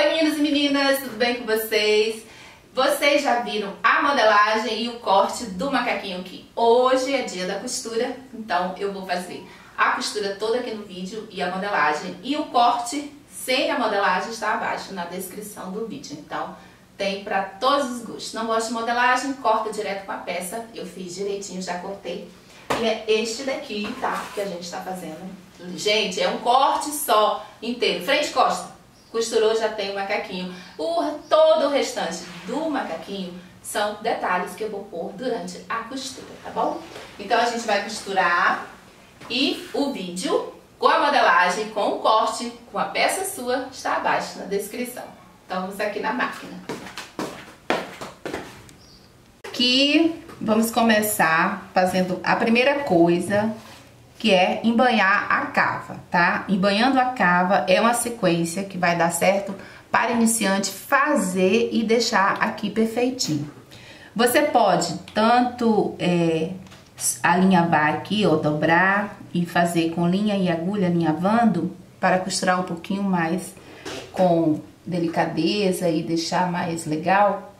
Oi meninos e meninas, tudo bem com vocês? Vocês já viram a modelagem e o corte do macaquinho aqui. Hoje é dia da costura, então eu vou fazer a costura toda aqui no vídeo e a modelagem. E o corte sem a modelagem está abaixo na descrição do vídeo, então tem para todos os gostos. Não gosta de modelagem, corta direto com a peça, eu fiz direitinho, já cortei. E é este daqui, tá, que a gente está fazendo. Gente, é um corte só, inteiro, frente e costa. Costurou, já tem o macaquinho. Todo o restante do macaquinho são detalhes que eu vou pôr durante a costura, tá bom? Então a gente vai costurar e o vídeo com a modelagem, com o corte, com a peça sua, está abaixo na descrição. Então vamos aqui na máquina. Aqui vamos começar fazendo a primeira coisa, que é embanhar a cava, tá? Embanhando a cava é uma sequência que vai dar certo para iniciante fazer e deixar aqui perfeitinho. Você pode tanto alinhavar aqui, ou dobrar e fazer com linha e agulha, alinhavando, para costurar um pouquinho mais com delicadeza e deixar mais legal.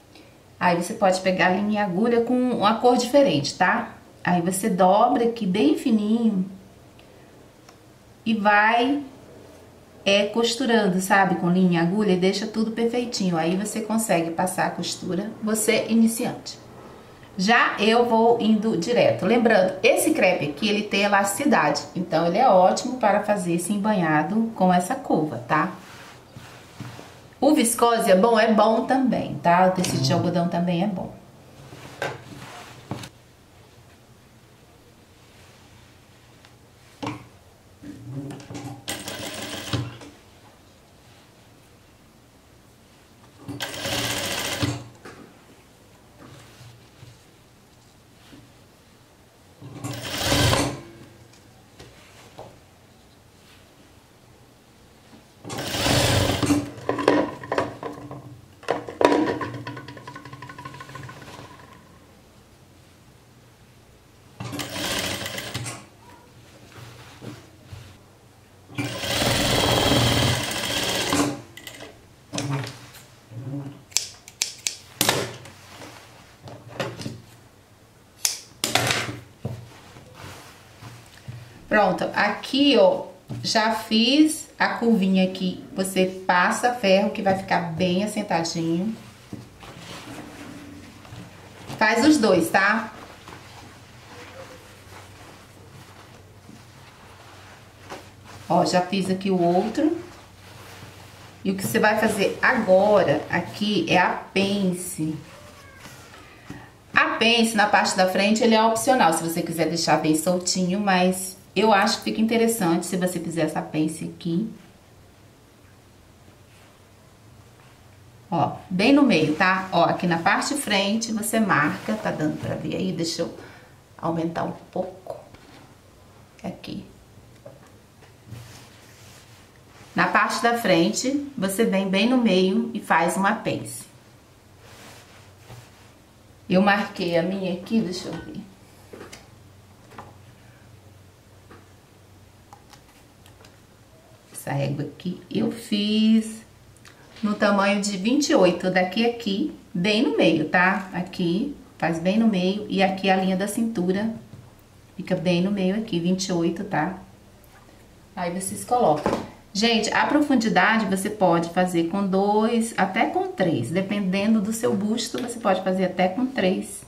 Aí você pode pegar linha e agulha com uma cor diferente, tá? Aí você dobra aqui bem fininho e vai costurando, sabe? Com linha e agulha e deixa tudo perfeitinho. Aí você consegue passar a costura, você iniciante. Já eu vou indo direto. Lembrando, esse crepe aqui, ele tem elasticidade. Então, ele é ótimo para fazer esse embanhado com essa curva, tá? O viscose é bom também, tá? O tecido de algodão também é bom. Pronto, aqui ó, já fiz a curvinha aqui, você passa ferro que vai ficar bem assentadinho. Faz os dois, tá? Ó, já fiz aqui o outro. E o que você vai fazer agora aqui é a pence. A pence na parte da frente, ele é opcional, se você quiser deixar bem soltinho, mas eu acho que fica interessante se você fizer essa pence aqui. Ó, bem no meio, tá? Ó, aqui na parte de frente você marca, tá dando pra ver aí? Deixa eu aumentar um pouco. Aqui. Na parte da frente, você vem bem no meio e faz uma pence. Eu marquei a minha aqui, deixa eu ver. Essa régua aqui eu fiz no tamanho de 28, daqui a aqui, bem no meio, tá? Aqui, faz bem no meio, e aqui a linha da cintura fica bem no meio aqui, 28, tá? Aí vocês colocam. Gente, a profundidade você pode fazer com 2 até com 3, dependendo do seu busto, você pode fazer até com 3,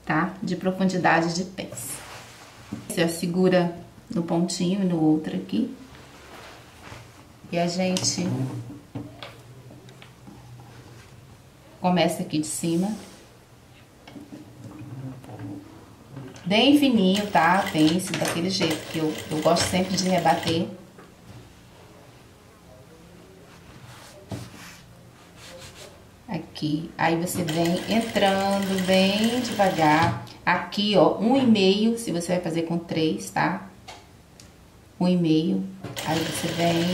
tá? De profundidade de pence. Você segura no pontinho e no outro aqui. E a gente começa aqui de cima. Bem fininho, tá? Pence daquele jeito que eu gosto sempre de rebater. Aqui, aí você vem entrando bem devagar. Aqui, ó, 1,5, se você vai fazer com 3, tá? 1,5. Aí você vem,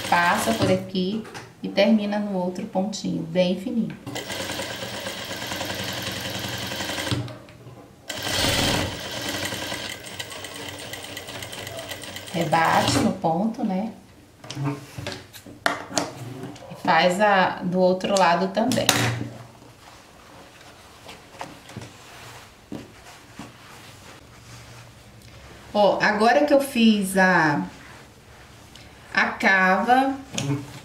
passa por aqui e termina no outro pontinho, bem fininho. Rebate no ponto, né? faz do outro lado também. Ó, agora que eu fiz a cava,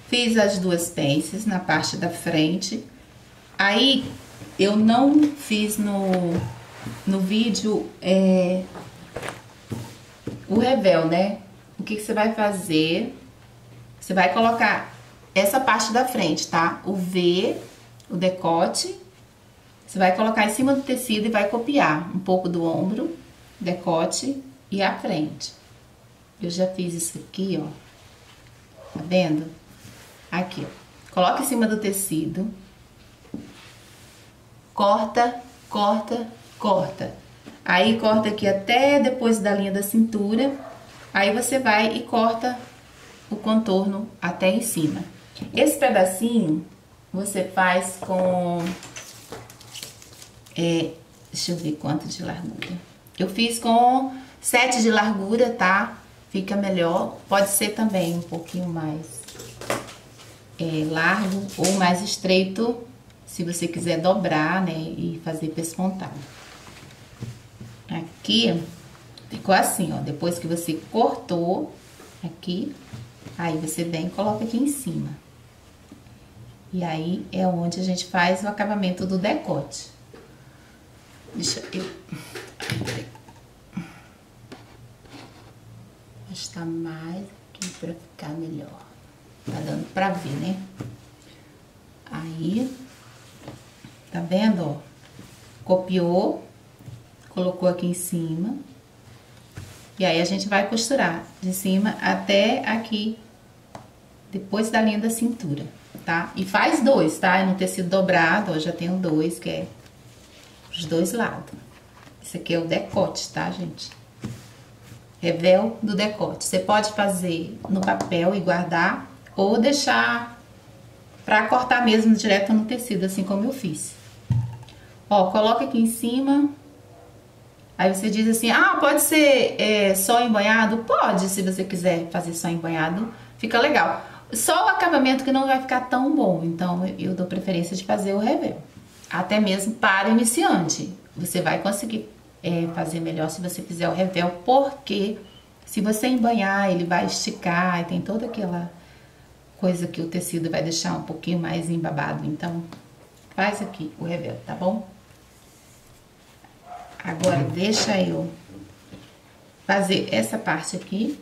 fiz as duas pences na parte da frente. Aí, eu não fiz no vídeo o revel, né? O que você vai fazer? Você vai colocar essa parte da frente, tá? O V, o decote, você vai colocar em cima do tecido e vai copiar um pouco do ombro, decote e a frente. Eu já fiz isso aqui, ó. Tá vendo? Aqui, ó. Coloca em cima do tecido. Corta, corta, corta. Aí, corta aqui até depois da linha da cintura. Aí, você vai e corta o contorno até em cima. Esse pedacinho, você faz com... deixa eu ver quanto de largura. Eu fiz com 7 de largura, tá? Fica melhor. Pode ser também um pouquinho mais largo ou mais estreito, se você quiser dobrar, né? E fazer pespontado. Aqui, ficou assim, ó. Depois que você cortou aqui, aí você vem e coloca aqui em cima. E aí, é onde a gente faz o acabamento do decote. Deixa eu... ajustar mais aqui pra ficar melhor. Tá dando pra ver, né? Aí, tá vendo, ó? Copiou, colocou aqui em cima. E aí, a gente vai costurar de cima até aqui, depois da linha da cintura, tá? E faz dois, tá? No tecido dobrado, ó, já tenho dois, que é os dois lados. Esse aqui é o decote, tá, gente? Revel do decote. Você pode fazer no papel e guardar, ou deixar pra cortar mesmo direto no tecido, assim como eu fiz. Ó, coloca aqui em cima. Aí você diz assim, ah, pode ser só embanhado? Pode, se você quiser fazer só embanhado, fica legal. Só o acabamento que não vai ficar tão bom, então eu dou preferência de fazer o revel. Até mesmo para iniciante, você vai conseguir fazer melhor se você fizer o revel, porque se você embanhar, ele vai esticar e tem toda aquela coisa que o tecido vai deixar um pouquinho mais embabado. Então, faz aqui o revel, tá bom? Agora, deixa eu fazer essa parte aqui.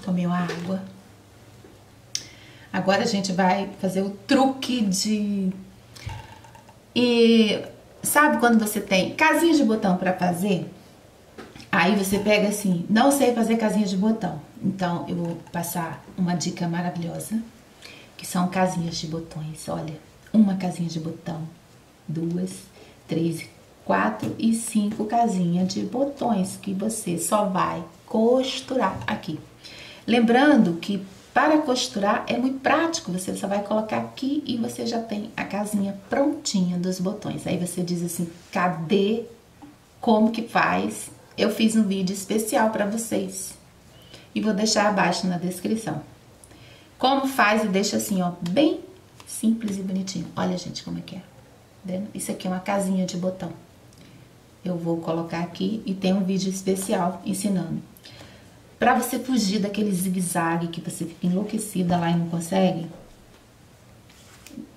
Tomei uma água. Agora a gente vai fazer o truque de... E sabe quando você tem casinha de botão pra fazer? Aí você pega assim, não sei fazer casinha de botão. Então eu vou passar uma dica maravilhosa, que são casinhas de botões. Olha, uma casinha de botão, 2, 3, 4 e 5 casinhas de botões que você só vai costurar aqui. Lembrando que para costurar é muito prático, você só vai colocar aqui e você já tem a casinha prontinha dos botões. Aí você diz assim, cadê? Como que faz? Eu fiz um vídeo especial para vocês e vou deixar abaixo na descrição. Como faz e deixa assim, ó, bem simples e bonitinho. Olha, gente, como é que é. Vendo? Isso aqui é uma casinha de botão. Eu vou colocar aqui e tem um vídeo especial ensinando. Pra você fugir daquele zigue-zague que você fica enlouquecida lá e não consegue,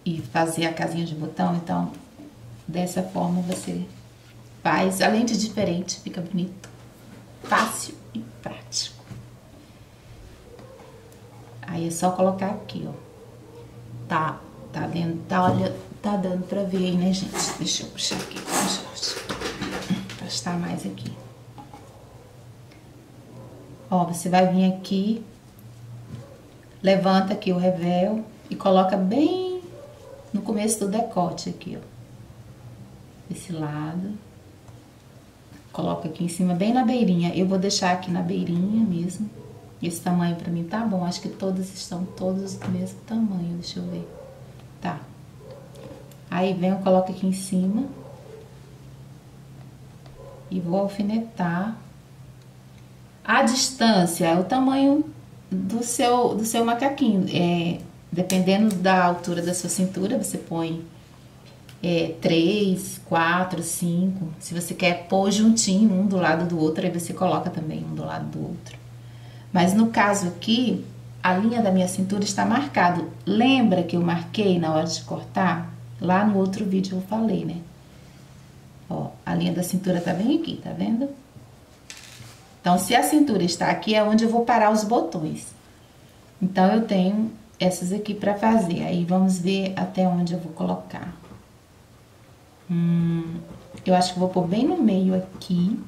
e fazer a casinha de botão, então, dessa forma você faz, além de diferente, fica bonito, fácil e prático. Aí é só colocar aqui, ó. Tá vendo? Olha, tá dando pra ver aí, né, gente? Deixa eu puxar aqui, pra estar mais aqui. Ó, você vai vir aqui, levanta aqui o revel e coloca bem no começo do decote aqui, ó. Desse lado. Coloca aqui em cima, bem na beirinha. Eu vou deixar aqui na beirinha mesmo. Esse tamanho pra mim tá bom. Acho que todos estão todos do mesmo tamanho. Deixa eu ver. Tá. Aí vem, eu coloco aqui em cima. E vou alfinetar. A distância é o tamanho do seu macaquinho. Dependendo da altura da sua cintura, você põe 3, 4, 5. Se você quer pôr juntinho um do lado do outro, aí você coloca também um do lado do outro. Mas no caso aqui, a linha da minha cintura está marcada. Lembra que eu marquei na hora de cortar? Lá no outro vídeo eu falei, né? Ó, a linha da cintura tá bem aqui, tá vendo? Então, se a cintura está aqui, é onde eu vou parar os botões. Então, eu tenho essas aqui pra fazer. Aí, vamos ver até onde eu vou colocar. Eu acho que vou pôr bem no meio aqui.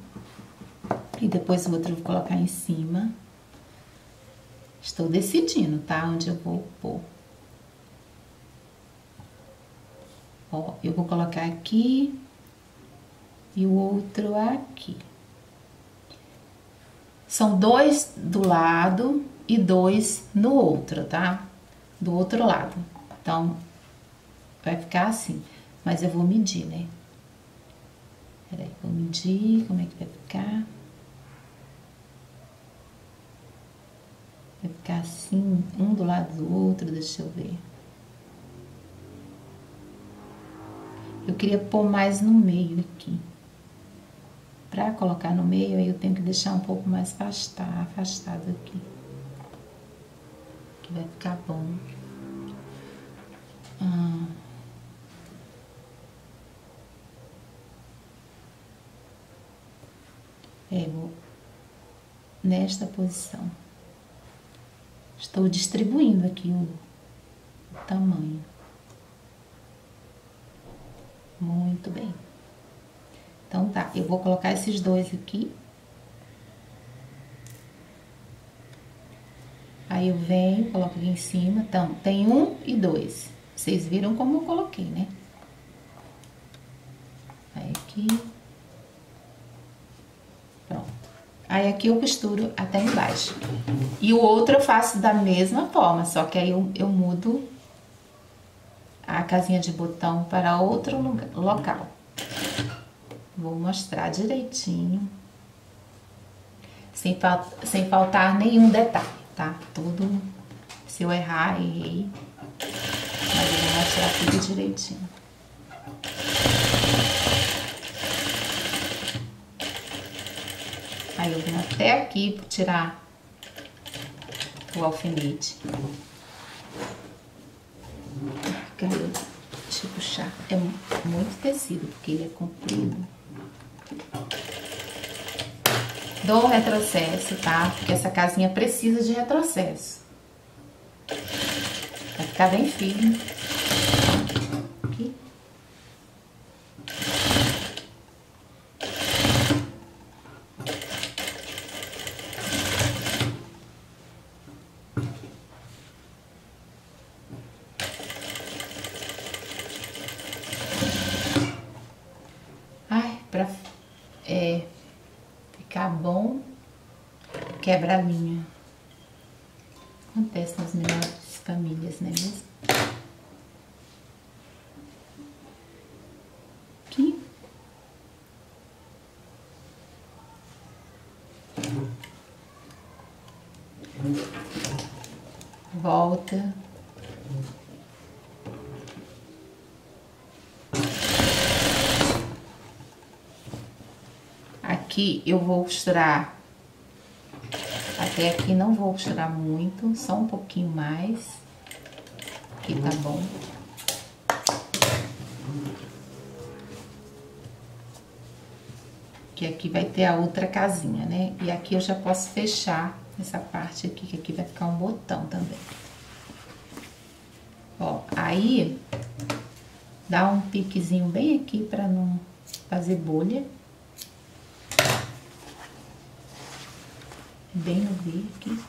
E depois o outro eu vou colocar em cima. Estou decidindo, tá? Onde eu vou pôr. Ó, eu vou colocar aqui e o outro aqui. São 2 do lado e 2 no outro, tá? Do outro lado. Então, vai ficar assim. Mas eu vou medir, né? Peraí, vou medir como é que vai ficar. Vai ficar assim, um do lado do outro, deixa eu ver. Eu queria pôr mais no meio aqui. Pra colocar no meio, aí eu tenho que deixar um pouco mais afastado aqui. Que vai ficar bom. Vou nesta posição. Estou distribuindo aqui o tamanho. Muito bem. Então tá, eu vou colocar esses dois aqui. Aí eu venho, coloco aqui em cima. Então, tem 1 e 2. Vocês viram como eu coloquei, né? Aí aqui. Pronto. Aí aqui eu costuro até embaixo. E o outro eu faço da mesma forma, só que aí eu mudo a casinha de botão para outro local. Vou mostrar direitinho, sem faltar nenhum detalhe, tá? Tudo, se eu errar, errei, mas eu vou mostrar tudo direitinho. Aí eu venho até aqui para tirar o alfinete. Deixa eu puxar. É muito tecido, porque ele é comprido. Dou um retrocesso, tá? Porque essa casinha precisa de retrocesso. Vai ficar bem firme. Aqui. Ai, pra ficar bom, quebra a linha. Acontece nas melhores famílias, não é mesmo? Aqui. Volta. Aqui eu vou costurar, até aqui não vou costurar muito, só um pouquinho mais, aqui tá bom. Que aqui vai ter a outra casinha, né? E aqui eu já posso fechar essa parte aqui, que aqui vai ficar um botão também. Ó, aí dá um piquezinho bem aqui pra não fazer bolha. Bem no V aqui.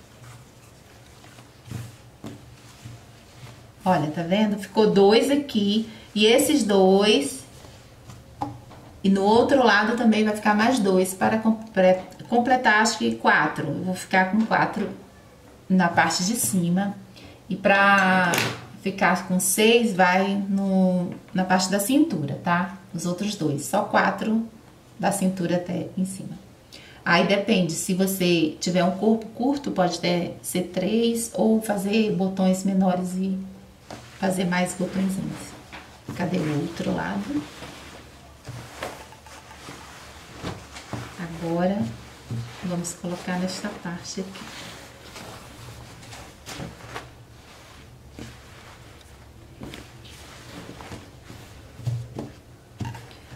Olha, tá vendo? Ficou 2 aqui. E esses 2. E no outro lado também vai ficar mais 2 para completar, acho que 4. Eu vou ficar com 4 na parte de cima. E pra ficar com 6, vai na parte da cintura, tá? Os outros 2, só 4 da cintura até em cima. Aí depende, se você tiver um corpo curto, pode ser 3 ou fazer botões menores e fazer mais botõezinhos. Cadê o outro lado? Agora, vamos colocar nesta parte aqui.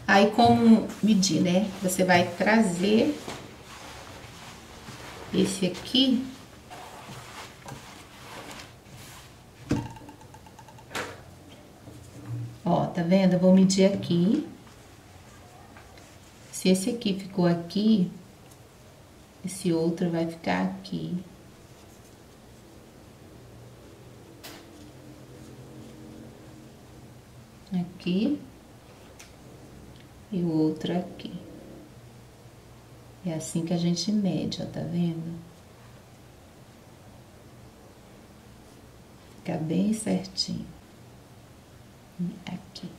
Aí, como medir, né? Você vai trazer esse aqui. Ó, tá vendo? Eu vou medir aqui. Se esse aqui ficou aqui, esse outro vai ficar aqui. Aqui. E o outro aqui. É assim que a gente mede, ó, tá vendo? Fica bem certinho. Aqui.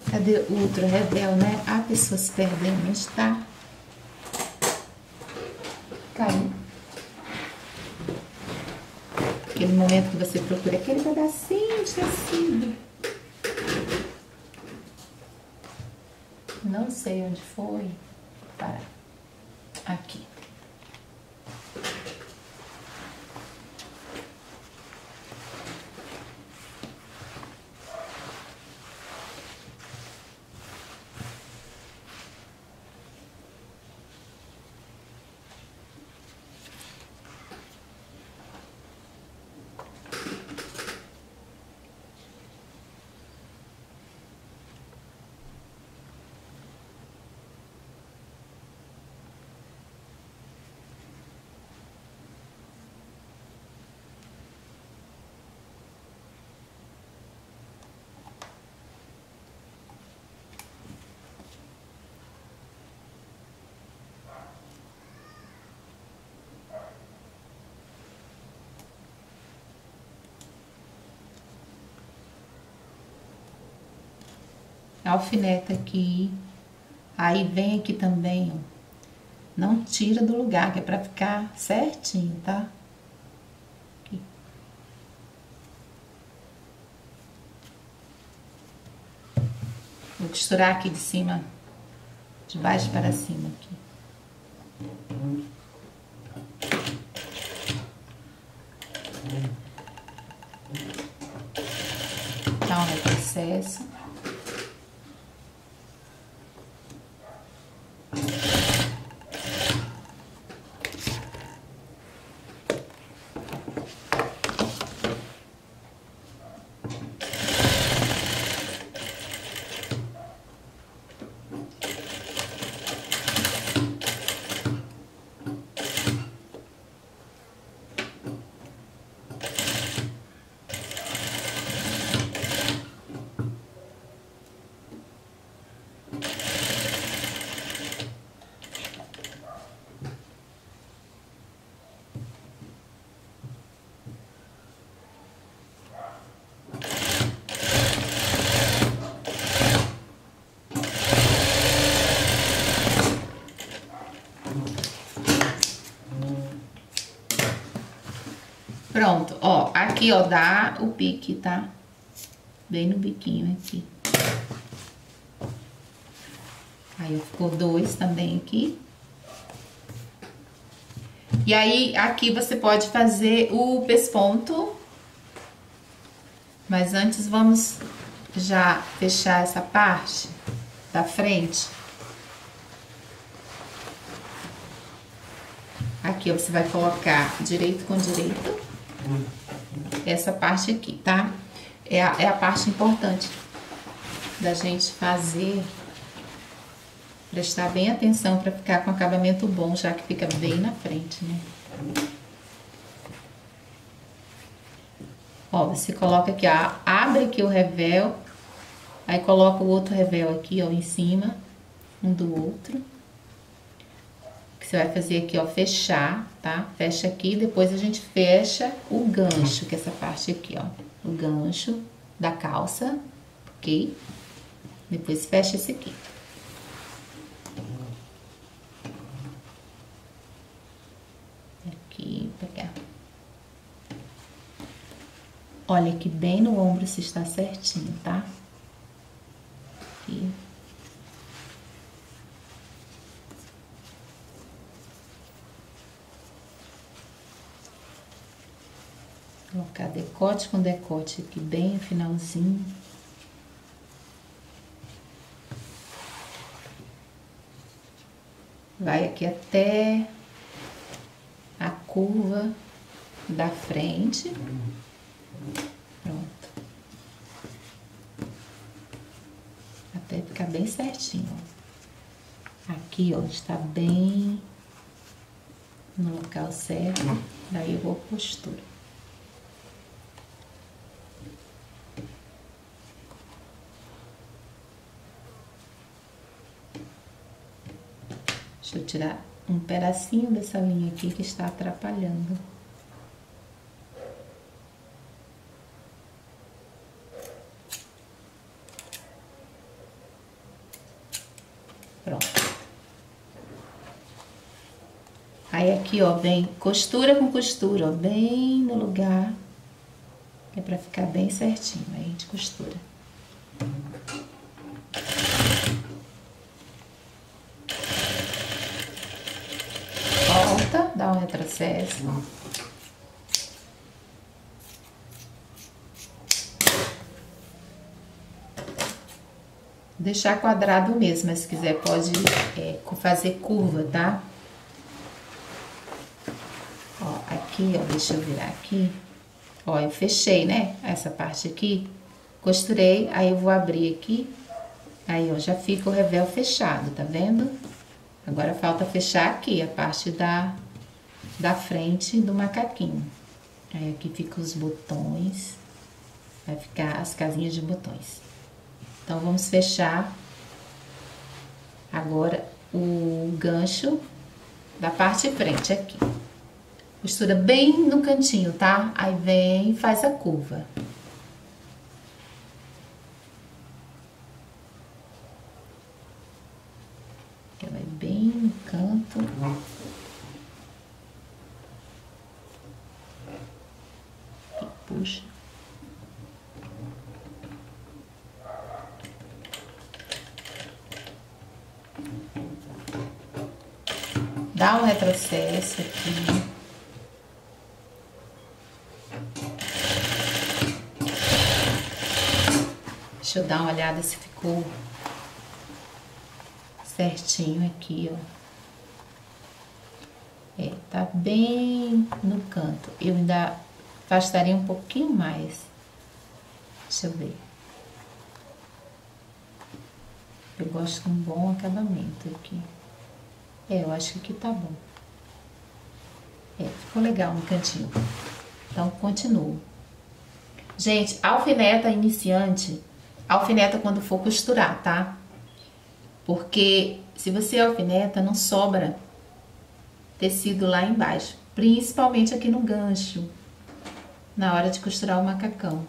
Cadê o outro revel, né? A pessoa se perdendo, onde tá? Caiu. Aquele momento que você procura aquele pedacinho de tecido. Não sei onde foi. Para. Aqui. Alfineta aqui, aí vem aqui também, ó, não tira do lugar, que é pra ficar certinho, tá? Aqui. Vou costurar aqui de cima, de baixo para cima aqui. Dá um processo. Pronto, ó, aqui, ó, dá o pique, tá? Bem no biquinho aqui. Aí, ficou 2 também aqui. E aí, aqui você pode fazer o pesponto. Mas antes, vamos já fechar essa parte da frente. Aqui, ó, você vai colocar direito com direito. Essa parte aqui, tá? É a parte importante da gente fazer Prestar bem atenção para ficar com acabamento bom, já que fica bem na frente, né? Ó, você coloca aqui, ó, abre aqui o revel, aí coloca o outro revel aqui, ó, em cima, um do outro. O que você vai fazer aqui, ó, fechar, tá? Fecha aqui, depois a gente fecha o gancho, que é essa parte aqui, ó. O gancho da calça, ok? Depois fecha esse aqui. Aqui, pegar. Olha aqui bem no ombro se está certinho, tá? Aqui. Colocar decote com decote aqui bem no finalzinho. Vai aqui até a curva da frente. Pronto. Até ficar bem certinho, ó. Aqui, ó, está bem no local certo. Daí eu vou costura. Deixa eu tirar um pedacinho dessa linha aqui que está atrapalhando. Pronto. Aí aqui, ó, vem costura com costura, ó, bem no lugar. É pra ficar bem certinho. Aí a gente costura. Volta, dá um retrocesso. Deixar quadrado mesmo, mas se quiser pode fazer curva, tá? Ó, aqui, ó, deixa eu virar aqui. Ó, eu fechei, né? Essa parte aqui, costurei, aí eu vou abrir aqui. Aí, ó, já fica o revel fechado, tá vendo? Agora falta fechar aqui, a parte da frente do macaquinho. Aí aqui ficam os botões, vai ficar as casinhas de botões. Então, vamos fechar agora o gancho da parte de frente aqui. Costura bem no cantinho, tá? Aí vem e faz a curva. Aqui vai bem no canto. E puxa. Dá um retrocesso aqui. Deixa eu dar uma olhada se ficou certinho aqui, ó. Tá bem no canto. Eu ainda afastaria um pouquinho mais. Deixa eu ver. Eu gosto de um bom acabamento aqui. Eu acho que aqui tá bom. Ficou legal no cantinho. Então, continuo. Gente, alfineta iniciante, alfineta quando for costurar, tá? Porque se você alfineta, não sobra tecido lá embaixo. Principalmente aqui no gancho, na hora de costurar o macacão.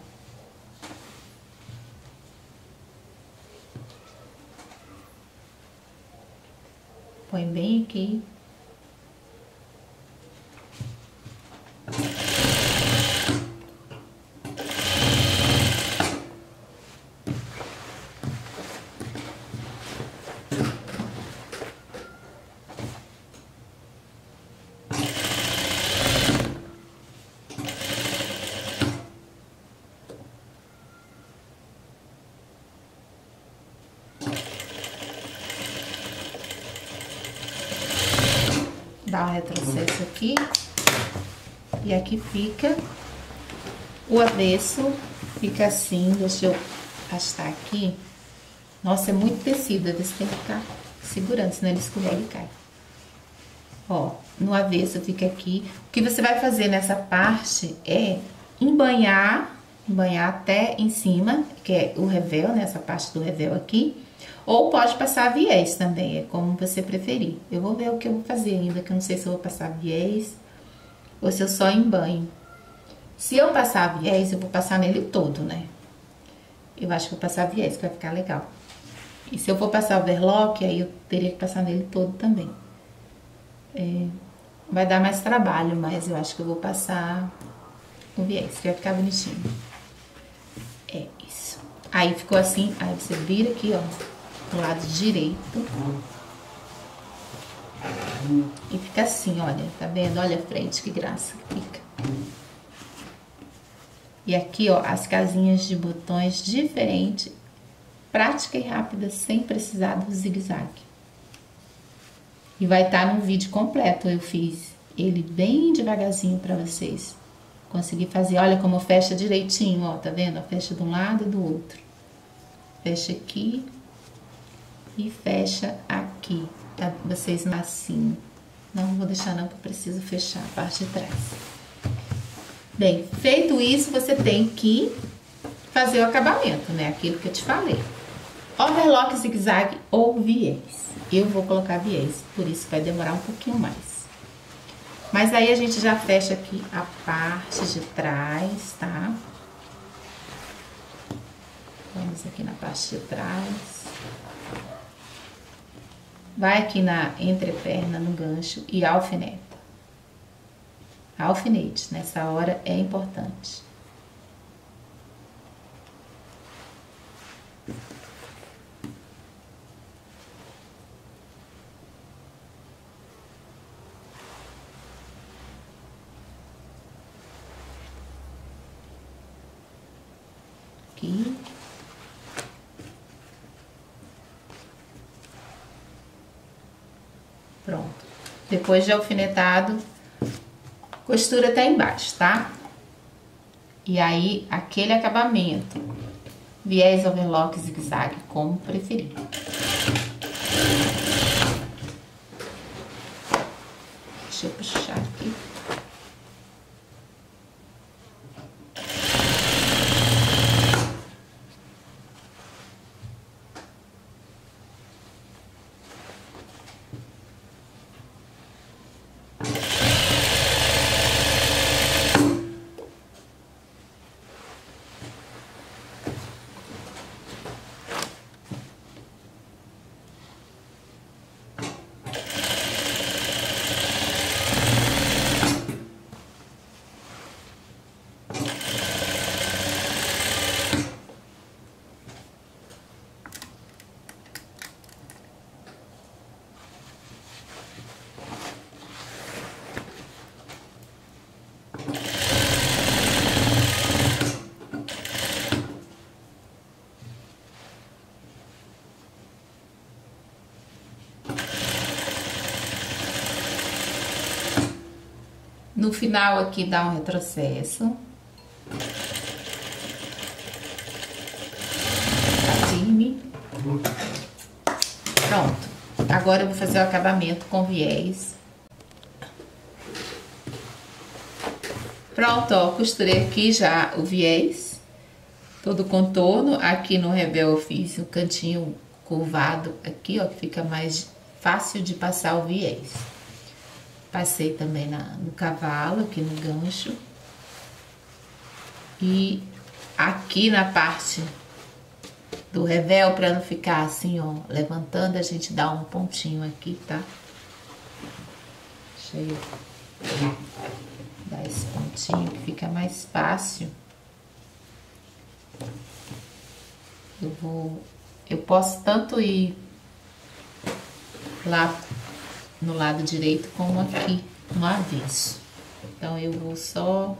Põe bem aqui. Dá um retrocesso aqui. E aqui fica o avesso, fica assim, deixa eu arrastar aqui. Nossa, é muito tecido, esse tem que ficar segurando, senão ele escorrega e cai. Ó, no avesso fica aqui. O que você vai fazer nessa parte é embanhar até em cima, que é o revel, né? Essa parte do revel aqui. Ou pode passar viés também, é como você preferir. Eu vou ver o que eu vou fazer ainda, que eu não sei se eu vou passar viés ou se eu só embanho. Se eu passar viés, eu vou passar nele todo, né? Eu acho que vou passar viés, que vai ficar legal. E se eu for passar overlock, aí eu teria que passar nele todo também. Vai dar mais trabalho, mas eu acho que eu vou passar o viés, que vai ficar bonitinho. É isso. Aí ficou assim, aí você vira aqui, ó, do lado direito. E fica assim, olha, tá vendo? Olha a frente, que graça que fica. E aqui, ó, as casinhas de botões diferentes, prática e rápida, sem precisar do zigue-zague. E vai estar no vídeo completo, eu fiz ele bem devagarzinho pra vocês conseguir fazer. Olha como fecha direitinho, ó, tá vendo? Fecha de um lado e do outro. Fecha aqui e fecha aqui, tá? Vocês assim. Não vou deixar não, porque eu preciso fechar a parte de trás. Bem, feito isso, você tem que fazer o acabamento, né? Aquilo que eu te falei. Overlock, zigue-zague ou viés. Eu vou colocar viés, por isso vai demorar um pouquinho mais. Mas aí a gente já fecha aqui a parte de trás, tá? Vamos aqui na parte de trás. Vai aqui na entreperna, no gancho e alfineta. Alfinete, nessa hora é importante. Aqui. Pronto. Depois de alfinetado, costura até embaixo, tá? E aí, aquele acabamento. Viés, overlock, zigue-zague, como preferir. Deixa eu puxar aqui. No final aqui dá um retrocesso. Tá firme. Pronto. Agora eu vou fazer o acabamento com viés. Pronto, ó, costurei aqui já o viés. Todo o contorno. Aqui no revel eu fiz um cantinho curvado aqui, ó, que fica mais fácil de passar o viés. Passei também no cavalo, aqui no gancho. E aqui na parte do revel, pra não ficar assim, ó, levantando, a gente dá um pontinho aqui, tá? Deixa eu dar esse pontinho que fica mais fácil. Eu posso tanto ir lá no lado direito como aqui no avesso. Então eu vou só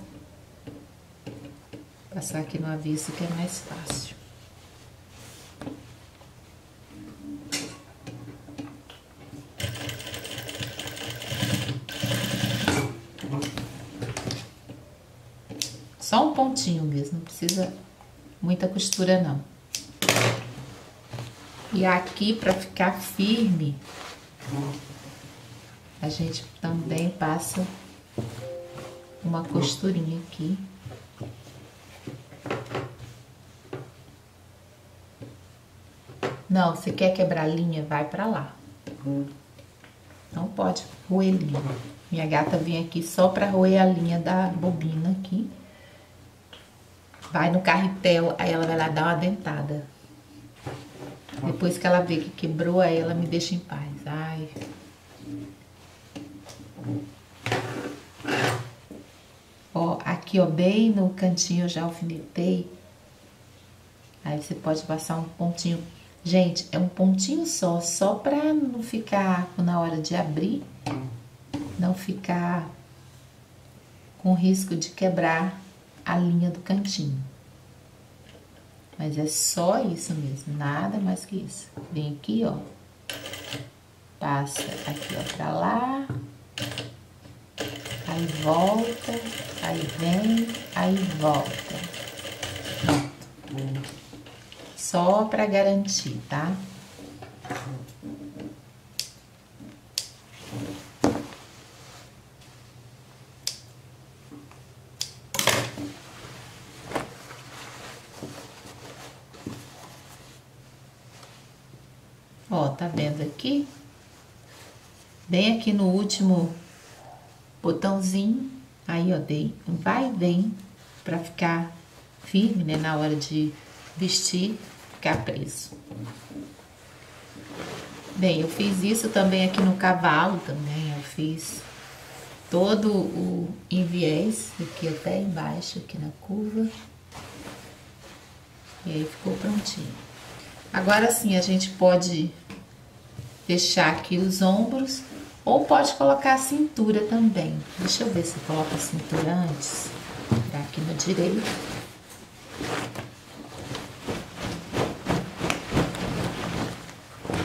passar aqui no avesso, que é mais fácil. Só um pontinho mesmo, não precisa muita costura não. E aqui, para ficar firme, a gente também passa uma costurinha aqui. Não, você quer quebrar linha, vai pra lá. Não pode roer linha. Minha gata vem aqui só pra roer a linha da bobina aqui. Vai no carretel, aí ela vai lá dar uma dentada. Depois que ela vê que quebrou, aí ela me deixa em paz. Ai. Ó, aqui, ó, bem no cantinho eu já alfinetei. Aí você pode passar um pontinho. Gente, é um pontinho só pra não ficar, na hora de abrir, não ficar com risco de quebrar a linha do cantinho. Mas é só isso mesmo, nada mais que isso. Vem aqui, ó, passa aqui, ó, pra lá, aí volta, aí vem, aí volta. Pronto. Só pra garantir, tá? Ó, tá vendo aqui? Bem aqui no último botãozinho, aí, ó, dei um vai e vem pra ficar firme, né, na hora de vestir, ficar preso. Bem, eu fiz isso também aqui no cavalo também, eu fiz todo o enviés, aqui até embaixo, aqui na curva. E aí ficou prontinho. Agora sim, a gente pode fechar aqui os ombros, ou pode colocar a cintura também. Deixa eu ver se eu coloco a cintura antes. Tá aqui no direito.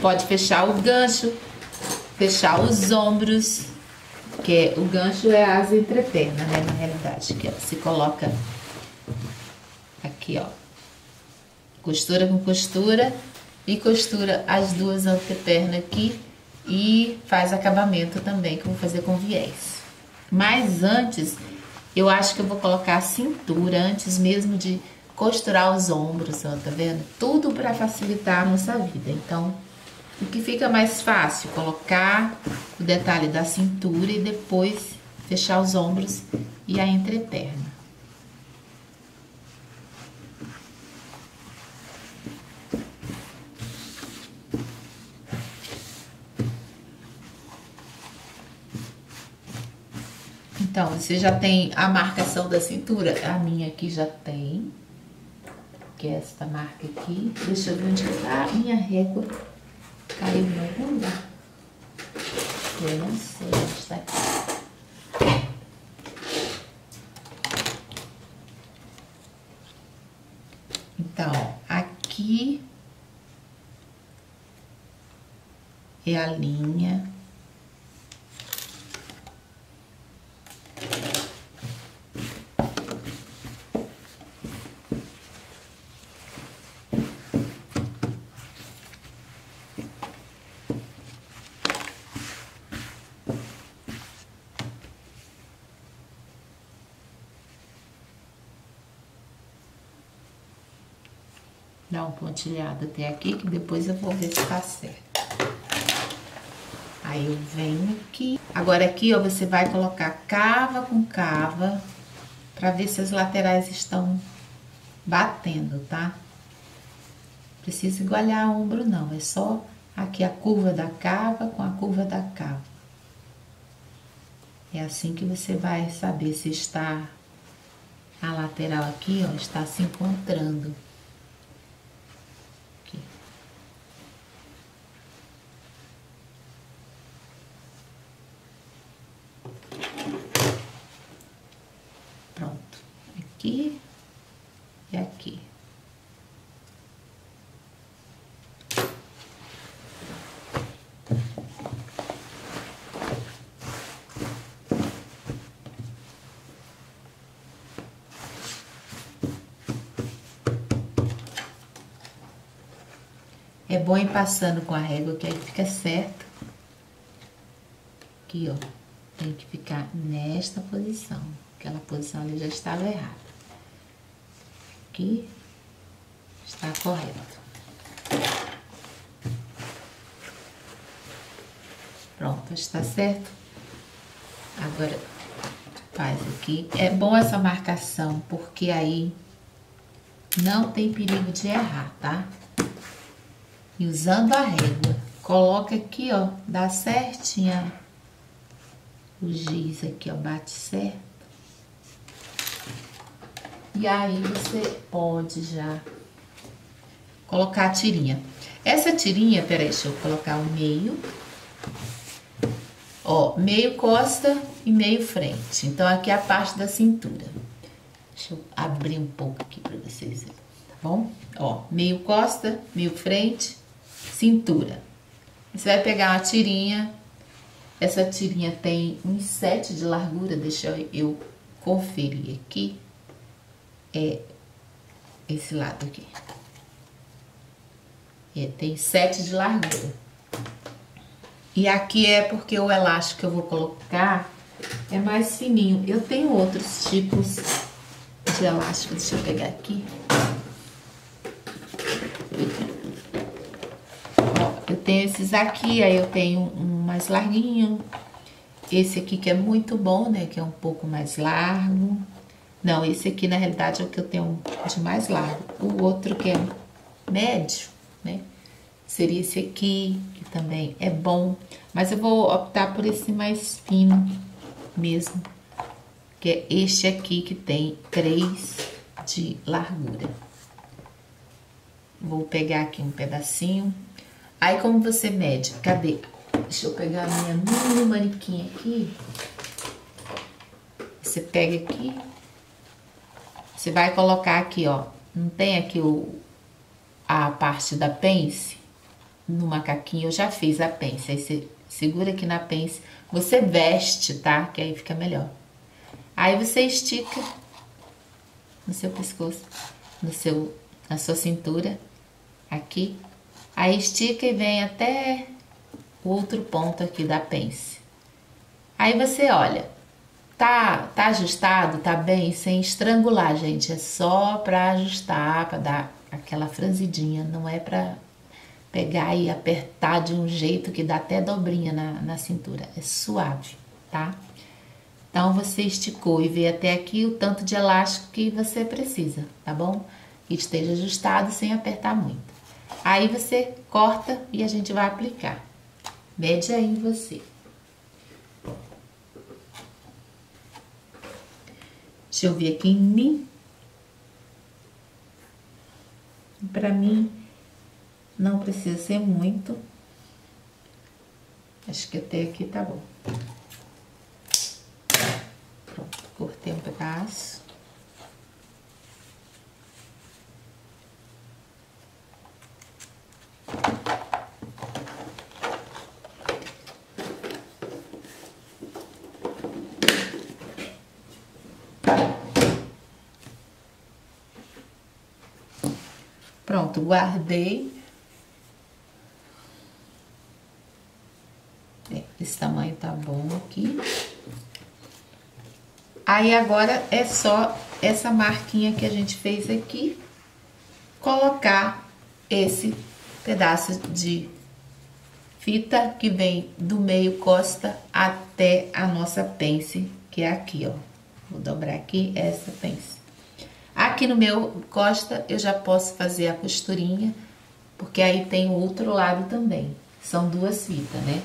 Pode fechar o gancho, fechar os ombros, que o gancho é a asa entreperna, né, na realidade, que ó, se coloca aqui, ó, costura com costura e costura as duas antepernas aqui e faz acabamento também, que eu vou fazer com viés. Mas antes, eu acho que eu vou colocar a cintura antes mesmo de costurar os ombros, ó, tá vendo? Tudo para facilitar a nossa vida, então... O que fica mais fácil, colocar o detalhe da cintura e depois fechar os ombros e a entreperna. Então, você já tem a marcação da cintura? A minha aqui já tem, que é esta marca aqui. Deixa eu ver onde tá a minha régua. Caiu em algum lugar? Eu não sei onde está aqui. Então, aqui é a linha. Dá um pontilhado até aqui, que depois eu vou ver se tá certo. Aí eu venho aqui. Agora aqui, ó, você vai colocar cava com cava, pra ver se as laterais estão batendo, tá? Precisa igualar o ombro não, é só aqui a curva da cava com a curva da cava. É assim que você vai saber se está a lateral aqui, ó, está se encontrando. Pronto, aqui e aqui. É bom ir passando com a régua, que aí fica certo. Aqui, ó. Tem que ficar nesta posição. Aquela posição ali já estava errada. Aqui está correto. Pronto, está certo. Agora, faz aqui. É bom essa marcação, porque aí não tem perigo de errar, tá? E usando a régua, coloca aqui, ó, dá certinho o giz aqui, ó, bate certo. E aí você pode já colocar a tirinha. Essa tirinha, peraí, deixa eu colocar o meio. Ó, meio costa e meio frente. Então, aqui é a parte da cintura. Deixa eu abrir um pouco aqui pra vocês verem, tá bom? Ó, meio costa, meio frente, cintura. Você vai pegar uma tirinha. Essa tirinha tem uns 7 de largura. Deixa eu conferir aqui. É esse lado aqui. Tem 7 de largura. E aqui é porque o elástico que eu vou colocar é mais fininho. Eu tenho outros tipos de elástico. Deixa eu pegar aqui. Ó, eu tenho esses aqui, aí eu tenho um mais larguinho. Esse aqui que é muito bom, né? Que é um pouco mais largo. Não, esse aqui na realidade é o que eu tenho de mais largo. O outro que é médio, né? Seria esse aqui, que também é bom. Mas eu vou optar por esse mais fino mesmo. Que é este aqui, que tem 3 de largura. Vou pegar aqui um pedacinho. Aí, como você mede? Cadê? Deixa eu pegar a minha mini manequim aqui. Você pega aqui. Você vai colocar aqui, ó. Não tem aqui a parte da pence? No macaquinho eu já fiz a pence. Aí você segura aqui na pence. Você veste, tá? Que aí fica melhor. Aí você estica no seu pescoço, na sua cintura, aqui. Aí estica e vem até o outro ponto aqui da pence. Aí você olha, tá ajustado, tá bem, sem estrangular, gente. É só pra ajustar, pra dar aquela franzidinha, não é pra pegar e apertar de um jeito que dá até dobrinha na cintura. É suave, tá? Então, você esticou e vê até aqui o tanto de elástico que você precisa, tá bom? Que esteja ajustado sem apertar muito. Aí, você corta e a gente vai aplicar. Mede aí você. Deixa eu ver aqui em mim. Pra mim, não precisa ser muito. Acho que até aqui tá bom. Pronto, cortei um pedaço. Pronto, guardei. Esse tamanho tá bom aqui. Aí, agora, é só essa marquinha que a gente fez aqui, colocar esse pedaço de fita que vem do meio costa até a nossa pence, que é aqui, ó. Vou dobrar aqui essa pence. Aqui no meu costa, eu já posso fazer a costurinha, porque aí tem o outro lado também. São 2 fitas, né?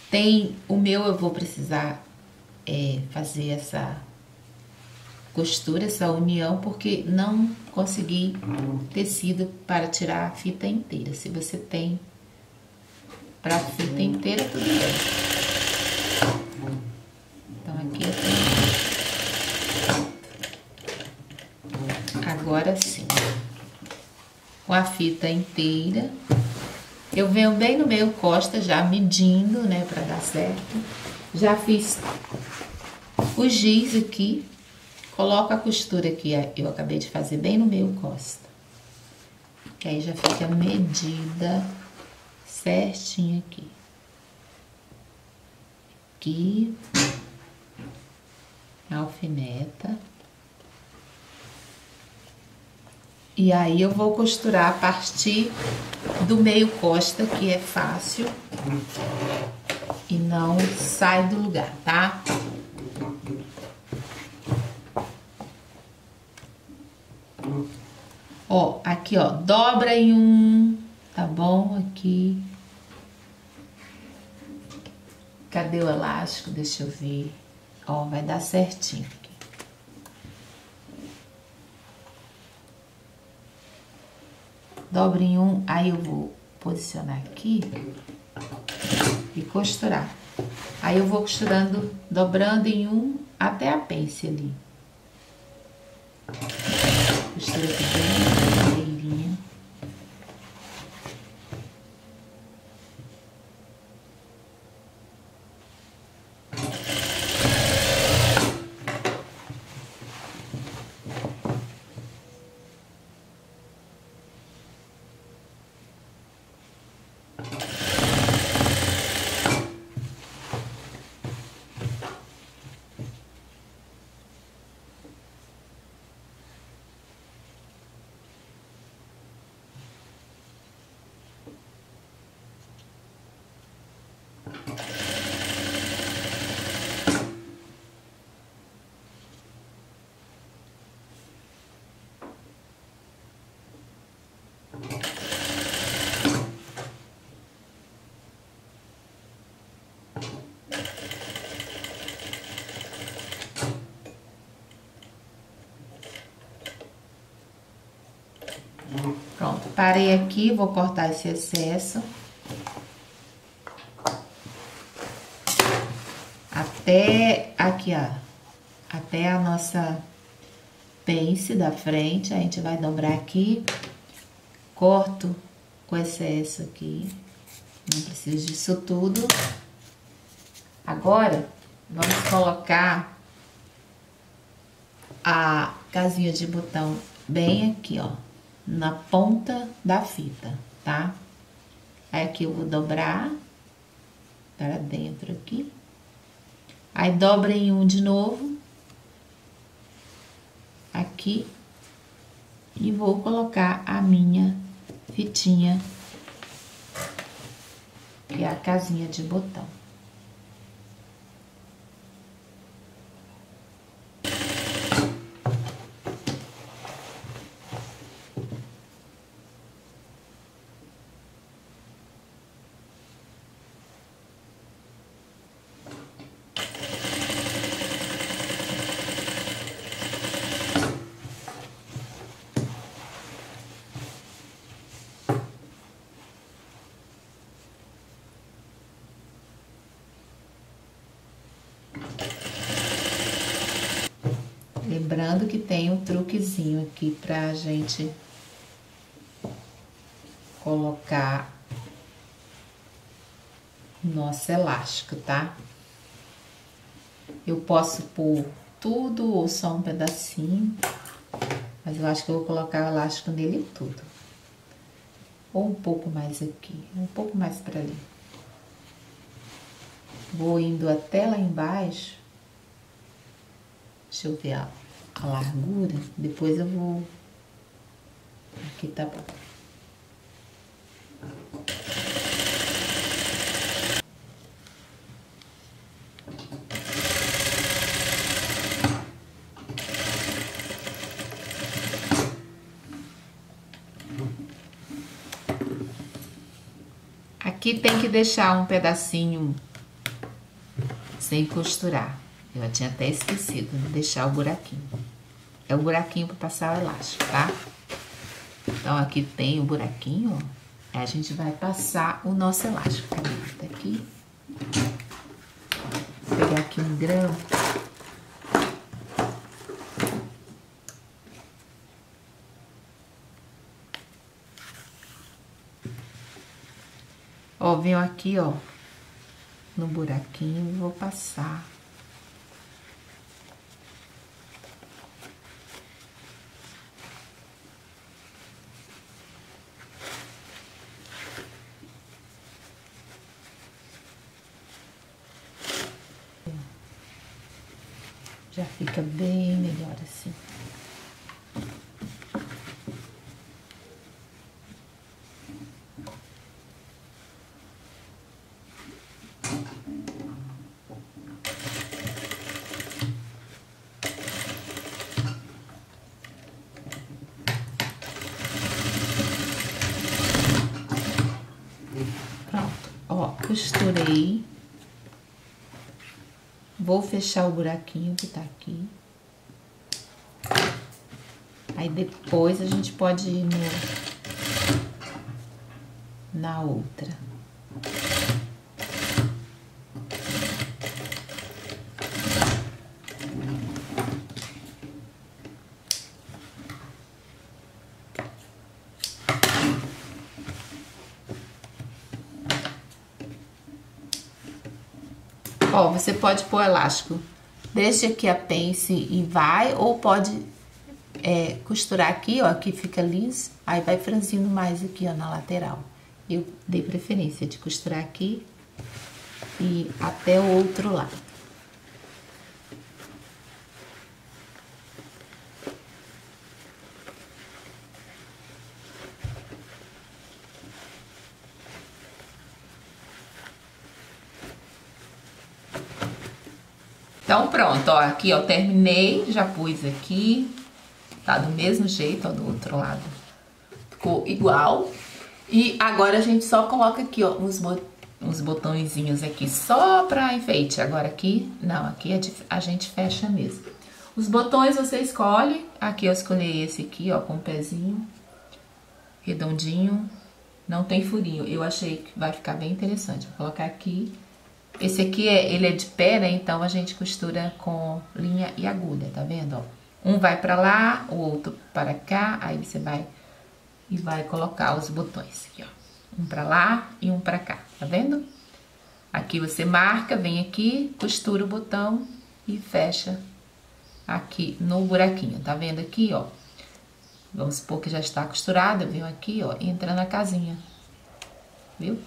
Tem o meu, eu vou precisar fazer essa costura, essa união, porque não consegui tecido para tirar a fita inteira. Se você tem para fita inteira, tudo bem. Então, aqui eu tenho. Agora sim, com a fita inteira, eu venho bem no meio costa, já medindo, né, para dar certo. Já fiz o giz aqui, coloco a costura aqui, eu acabei de fazer bem no meio costa. Que aí já fica medida certinho aqui. Aqui. Alfineta. E aí eu vou costurar a partir do meio costa, que é fácil. E não sai do lugar, tá? Ó, aqui, ó, dobra em um, tá bom? Aqui. Cadê o elástico? Deixa eu ver. Ó, vai dar certinho aqui. Dobra em um, aí eu vou posicionar aqui e costurar. Aí eu vou costurando, dobrando em um até a pence ali. Costura aqui bem ligeirinha. Pronto, parei aqui, vou cortar esse excesso. Até aqui, ó. Até a nossa pence da frente, a gente vai dobrar aqui. Corto o excesso aqui. Não preciso disso tudo. Agora, vamos colocar a casinha de botão bem aqui, ó. Na ponta da fita, tá? Aí aqui eu vou dobrar para dentro aqui. Aí dobra em um de novo. Aqui. E vou colocar a minha fitinha, que é a casinha de botão. Lembrando que tem um truquezinho aqui pra gente colocar o nosso elástico, tá? Eu posso pôr tudo ou só um pedacinho, mas eu acho que eu vou colocar o elástico nele tudo. Ou um pouco mais aqui, um pouco mais pra ali. Vou indo até lá embaixo. Deixa eu ver a largura, depois eu vou... Aqui tá bom. Aqui tem que deixar um pedacinho sem costurar. Eu tinha até esquecido de deixar o buraquinho. É o buraquinho para passar o elástico, tá? Então, aqui tem o buraquinho, ó. Aí a gente vai passar o nosso elástico. Tá aqui. Vou pegar aqui um grão. Ó, venho aqui, ó, no buraquinho e vou passar. Já fica bem melhor assim. Pronto, ó, costurei. Vou fechar o buraquinho que tá aqui. Aí depois a gente pode ir na outra. Ó, você pode pôr elástico desde aqui a pence e vai, ou pode costurar aqui, ó, que fica liso, aí vai franzindo mais aqui, ó, na lateral. Eu dei preferência de costurar aqui e até o outro lado. Então, pronto, ó, aqui, ó, terminei, já pus aqui, tá do mesmo jeito, ó, do outro lado. Ficou igual. E agora a gente só coloca aqui, ó, uns botõezinhos aqui só pra enfeite. Agora aqui, não, aqui a gente fecha mesmo. Os botões você escolhe, aqui eu escolhi esse aqui, ó, com o pezinho redondinho, não tem furinho. Eu achei que vai ficar bem interessante, vou colocar aqui. Esse aqui, ele é de pé, né? Então, a gente costura com linha e agulha, tá vendo, ó? Um vai pra lá, o outro para cá, aí você vai colocar os botões aqui, ó. Um pra lá e um pra cá, tá vendo? Aqui você marca, vem aqui, costura o botão e fecha aqui no buraquinho, tá vendo aqui, ó? Vamos supor que já está costurado, eu venho aqui, ó, entra na casinha, viu?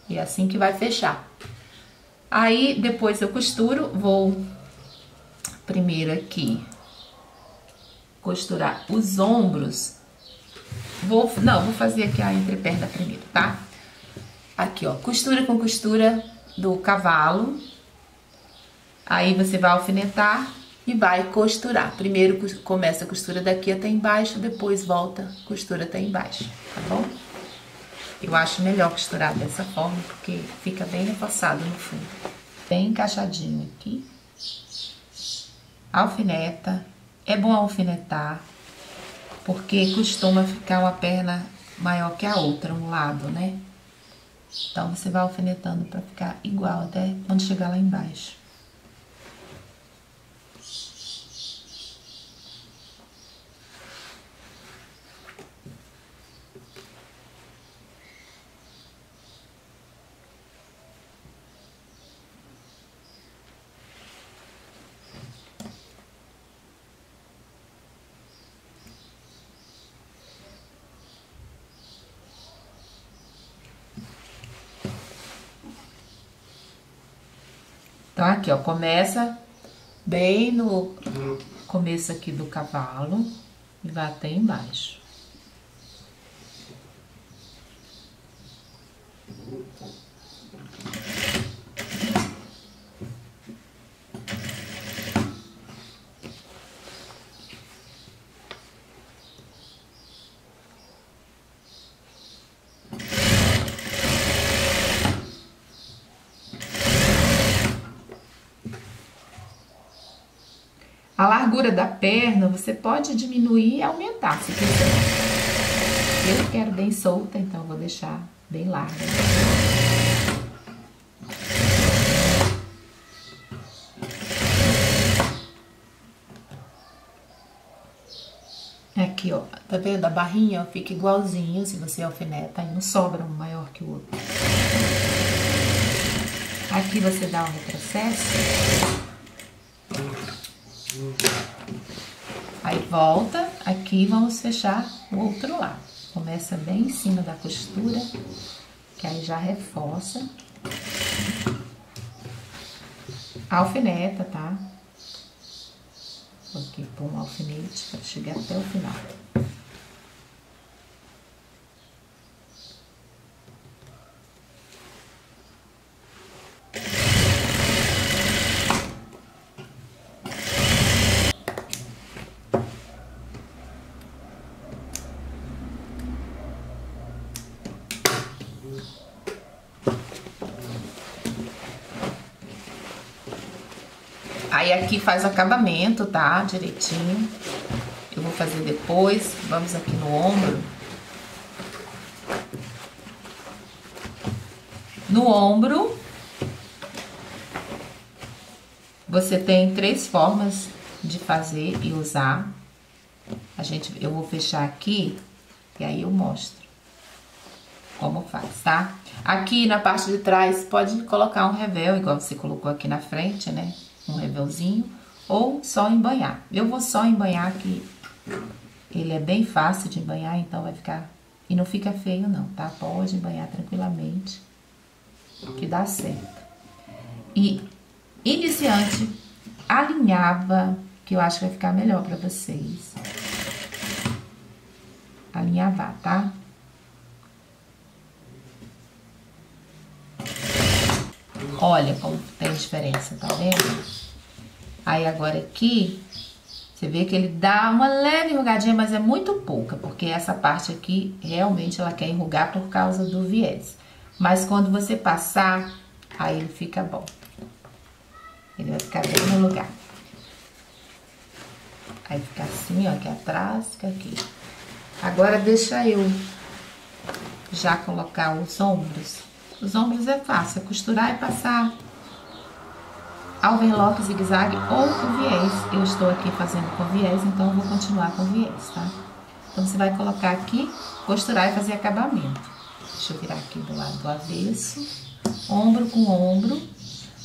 E é assim que vai fechar. Aí, depois eu costuro, vou primeiro aqui costurar os ombros. Vou fazer aqui a entreperna primeiro, tá? Aqui, ó, costura com costura do cavalo. Aí, você vai alfinetar e vai costurar. Primeiro, começa a costura daqui até embaixo, depois volta, costura até embaixo, tá bom? Eu acho melhor costurar dessa forma, porque fica bem reforçado no fundo. Bem encaixadinho aqui. Alfineta. É bom alfinetar, porque costuma ficar uma perna maior que a outra, um lado, né? Então, você vai alfinetando pra ficar igual até quando chegar lá embaixo. Então, aqui, ó, começa bem no começo aqui do cavalo e vai até embaixo. A largura da perna você pode diminuir e aumentar, se quiser. Eu quero bem solta, então vou deixar bem larga. Aqui, ó, tá vendo? A barrinha fica igualzinho, se você alfineta, aí não sobra um maior que o outro. Aqui você dá um retrocesso. Aí volta, aqui vamos fechar o outro lado. Começa bem em cima da costura, que aí já reforça. Alfineta, tá? Vou aqui pôr um alfinete para chegar até o final. Aí aqui faz o acabamento, tá? Direitinho. Eu vou fazer depois. Vamos aqui no ombro. No ombro, você tem 3 formas de fazer e usar. Eu vou fechar aqui e aí eu mostro como faz, tá? Aqui na parte de trás pode colocar um revel, igual você colocou aqui na frente, né? Um revelzinho, ou só embanhar. Eu vou só embanhar, que ele é bem fácil de embanhar, então vai ficar... E não fica feio não, tá? Pode embanhar tranquilamente, que dá certo. E iniciante, alinhava, que eu acho que vai ficar melhor pra vocês. Alinhavar, tá? Olha como tem diferença, tá vendo? Aí agora aqui, você vê que ele dá uma leve enrugadinha, mas é muito pouca, porque essa parte aqui, realmente, ela quer enrugar por causa do viés. Mas quando você passar, aí ele fica bom. Ele vai ficar bem no lugar. Aí fica assim, ó, aqui atrás, fica aqui. Agora deixa eu já colocar os ombros. Os ombros é fácil, é costurar e passar overlock, zigue-zague ou com viés. Eu estou aqui fazendo com viés, então eu vou continuar com viés, tá? Então, você vai colocar aqui, costurar e fazer acabamento. Deixa eu virar aqui do lado do avesso. Ombro com ombro.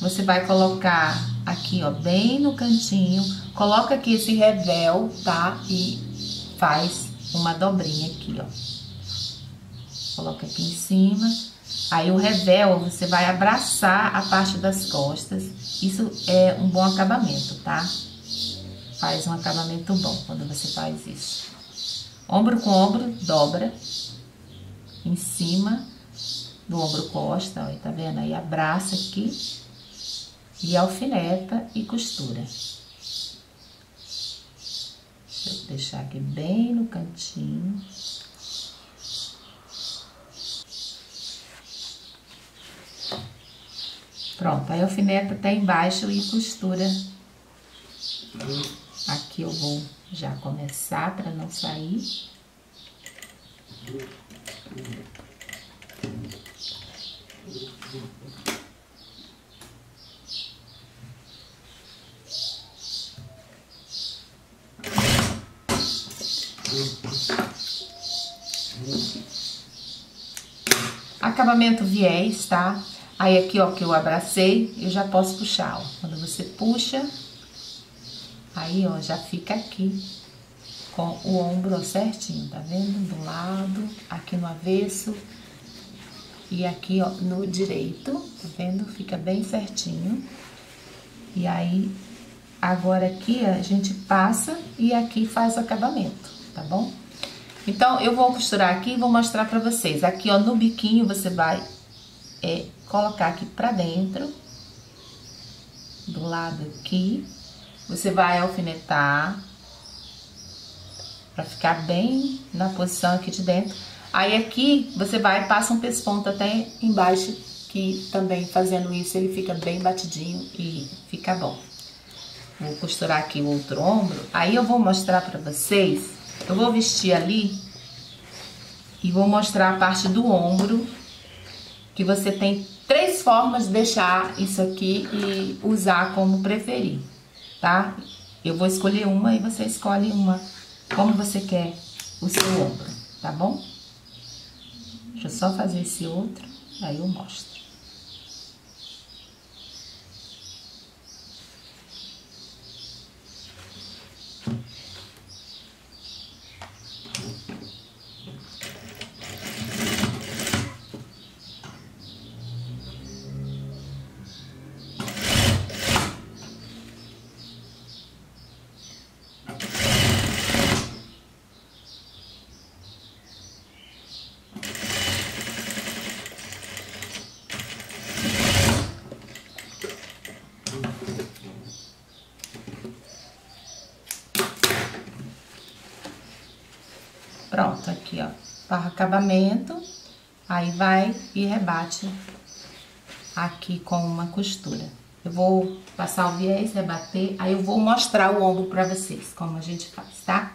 Você vai colocar aqui, ó, bem no cantinho. Coloca aqui esse revel, tá? E faz uma dobrinha aqui, ó. Coloca aqui em cima. Aí o revel, você vai abraçar a parte das costas. Isso é um bom acabamento, tá? Faz um acabamento bom quando você faz isso. Ombro com ombro, dobra. Em cima do ombro costa, ó, tá vendo? Aí abraça aqui. E alfineta e costura. Deixa eu deixar aqui bem no cantinho. Pronto, aí alfineta até embaixo e costura. Aqui eu vou já começar para não sair. Acabamento viés, tá? Aí aqui, ó, que eu abracei, eu já posso puxar, ó. Quando você puxa, aí, ó, já fica aqui com o ombro, ó, certinho, tá vendo? Do lado, aqui no avesso e aqui, ó, no direito, tá vendo? Fica bem certinho. E aí, agora aqui, a gente passa e aqui faz o acabamento, tá bom? Então, eu vou costurar aqui e vou mostrar pra vocês. Aqui, ó, no biquinho, você vai colocar aqui pra dentro, do lado aqui. Você vai alfinetar pra ficar bem na posição aqui de dentro. Aí aqui, você vai e passa um pesponto até embaixo, que também fazendo isso, ele fica bem batidinho e fica bom. Vou costurar aqui o outro ombro. Aí eu vou mostrar pra vocês. Eu vou vestir ali e vou mostrar a parte do ombro, que você tem 3 formas de deixar isso aqui e usar como preferir, tá? Eu vou escolher uma e você escolhe uma, como você quer o seu ombro, tá bom? Deixa eu só fazer esse outro, aí eu mostro. aqui, ó, para acabamento, aí vai e rebate aqui com uma costura. Eu vou passar o viés, rebater, aí eu vou mostrar o ombro pra vocês, como a gente faz, tá?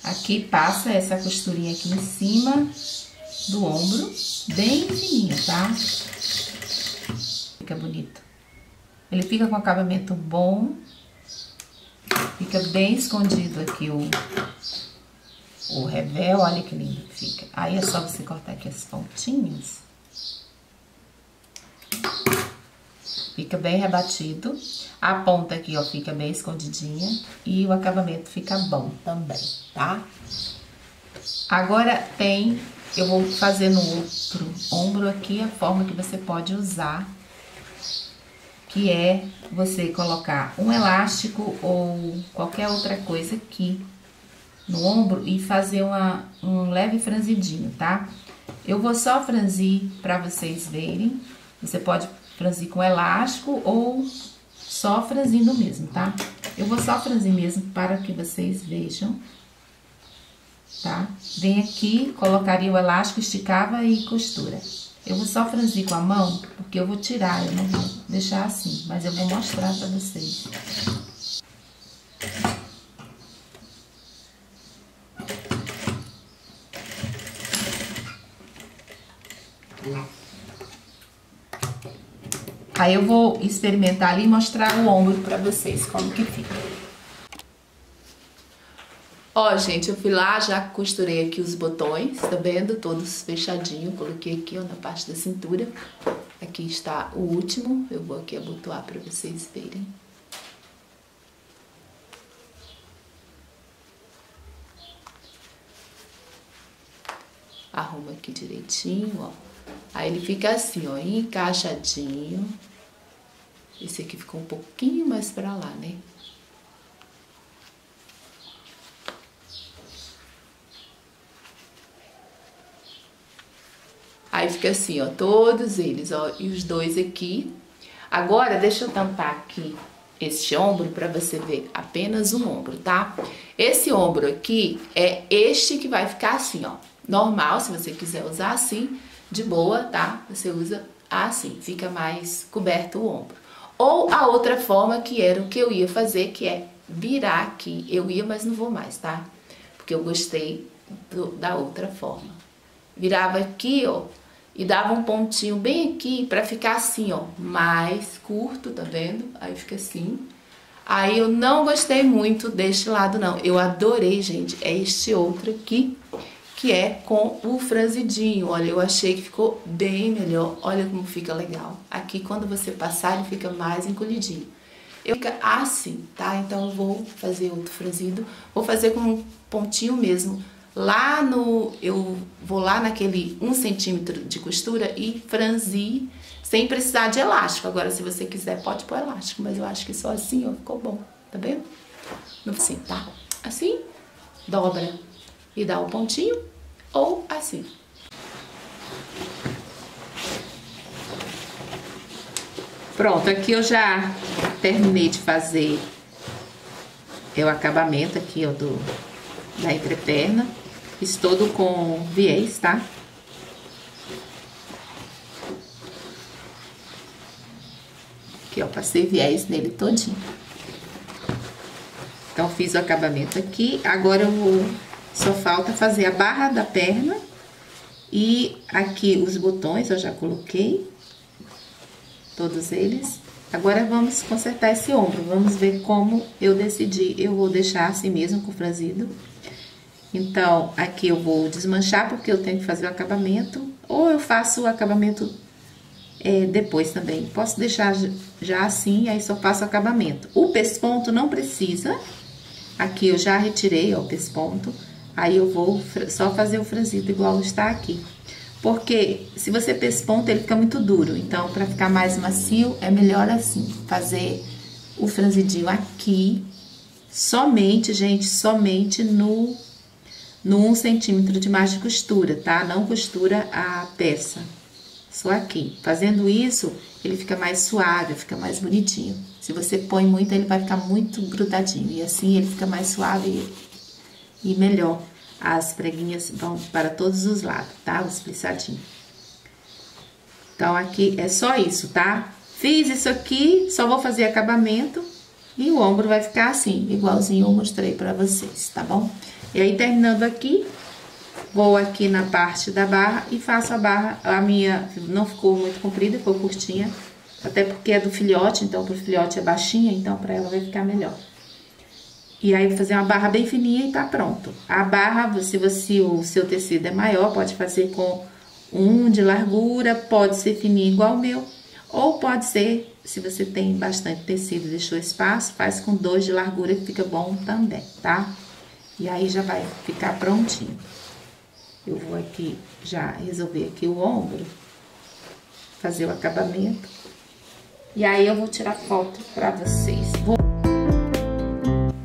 Aqui passa essa costurinha aqui em cima do ombro, bem fininho, tá? Fica bonito. Ele fica com acabamento bom, fica bem escondido aqui o revel, olha que lindo que fica. Aí é só você cortar aqui as pontinhas. Fica bem rebatido. A ponta aqui, ó, fica bem escondidinha. E o acabamento fica bom também, tá? Agora eu vou fazer no outro ombro aqui a forma que você pode usar. Que é você colocar um elástico ou qualquer outra coisa aqui no ombro e fazer um leve franzidinho, tá? Eu vou só franzir pra vocês verem. Você pode franzir com elástico ou só franzindo mesmo, tá? Eu vou só franzir mesmo para que vocês vejam, tá? Vem aqui, colocaria o elástico, esticava e costura. Eu vou só franzir com a mão, porque eu vou tirar, eu não vou deixar assim, mas eu vou mostrar pra vocês. Aí eu vou experimentar ali e mostrar o ombro pra vocês, como que fica. Ó, gente, eu fui lá, já costurei aqui os botões, tá vendo? Todos fechadinhos, coloquei aqui, ó, na parte da cintura. Aqui está o último, eu vou aqui abotoar pra vocês verem. Arruma aqui direitinho, ó. Aí ele fica assim, ó, encaixadinho. Esse aqui ficou um pouquinho mais pra lá, né? Aí fica assim, ó, todos eles, ó, e os dois aqui. Agora, deixa eu tampar aqui este ombro pra você ver apenas um ombro, tá? Esse ombro aqui é este que vai ficar assim, ó. Normal, se você quiser usar assim, de boa, tá? Você usa assim, fica mais coberto o ombro. Ou a outra forma que era o que eu ia fazer, que é virar aqui. Eu ia, mas não vou mais, tá? Porque eu gostei da outra forma. Virava aqui, ó, e dava um pontinho bem aqui pra ficar assim, ó, mais curto, tá vendo? Aí fica assim. Aí eu não gostei muito deste lado, não. Eu adorei, gente, é este outro aqui, que é com o franzidinho. Olha, eu achei que ficou bem melhor. Olha como fica legal. Aqui, quando você passar, ele fica mais encolhidinho. Fica assim, tá? Então, eu vou fazer outro franzido. Vou fazer com um pontinho mesmo. Eu vou lá naquele 1 centímetro de costura e franzir sem precisar de elástico. Agora, se você quiser, pode pôr elástico. Mas eu acho que só assim, ó, ficou bom. Tá vendo? Assim, tá? Assim, dobra e dá o pontinho, ou assim. Pronto, aqui eu já terminei de fazer o acabamento aqui, ó, da entreperna. Fiz todo com viés, tá? Aqui, ó, passei viés nele todinho. Então, fiz o acabamento aqui. Agora eu vou... Só falta fazer a barra da perna. E aqui os botões eu já coloquei. Todos eles. Agora vamos consertar esse ombro. Vamos ver como eu decidi. Eu vou deixar assim mesmo com franzido. Então, aqui eu vou desmanchar porque eu tenho que fazer o acabamento. Ou eu faço o acabamento depois também. Posso deixar já assim, aí só faço o acabamento. O pesponto não precisa. Aqui eu já retirei, ó, o pesponto. Aí eu vou só fazer o franzido igual está aqui. Porque se você pesponta, ele fica muito duro. Então, para ficar mais macio, é melhor assim. Fazer o franzidinho aqui. Somente, gente, somente no 1 centímetro de margem de costura, tá? Não costura a peça. Só aqui. Fazendo isso, ele fica mais suave, fica mais bonitinho. Se você põe muito, ele vai ficar muito grudadinho. E assim, ele fica mais suave e melhor. As preguinhas vão para todos os lados, tá? Os plissadinhos. Então, aqui é só isso, tá? Fiz isso aqui, só vou fazer acabamento. E o ombro vai ficar assim, igualzinho eu mostrei pra vocês, tá bom? E aí, terminando aqui, vou aqui na parte da barra e faço a barra. A minha não ficou muito comprida, ficou curtinha. Até porque é do filhote, então pro filhote é baixinha, então pra ela vai ficar melhor. E aí, vou fazer uma barra bem fininha e tá pronto. A barra, se o seu tecido é maior, pode fazer com 1 de largura, pode ser fininho igual o meu. Ou pode ser, se você tem bastante tecido e deixou espaço, faz com 2 de largura que fica bom também, tá? E aí, já vai ficar prontinho. Eu vou aqui já resolver aqui o ombro, fazer o acabamento. E aí, eu vou tirar foto pra vocês.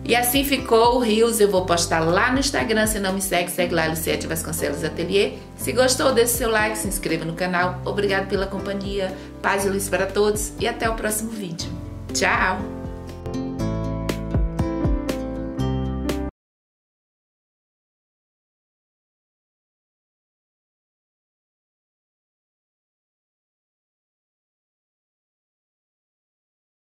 E assim ficou o Reels, eu vou postar lá no Instagram, se não me segue, segue lá, Luciete Vasconcelos Ateliê. Se gostou, deixe seu like, se inscreva no canal. Obrigado pela companhia, paz e luz para todos e até o próximo vídeo. Tchau!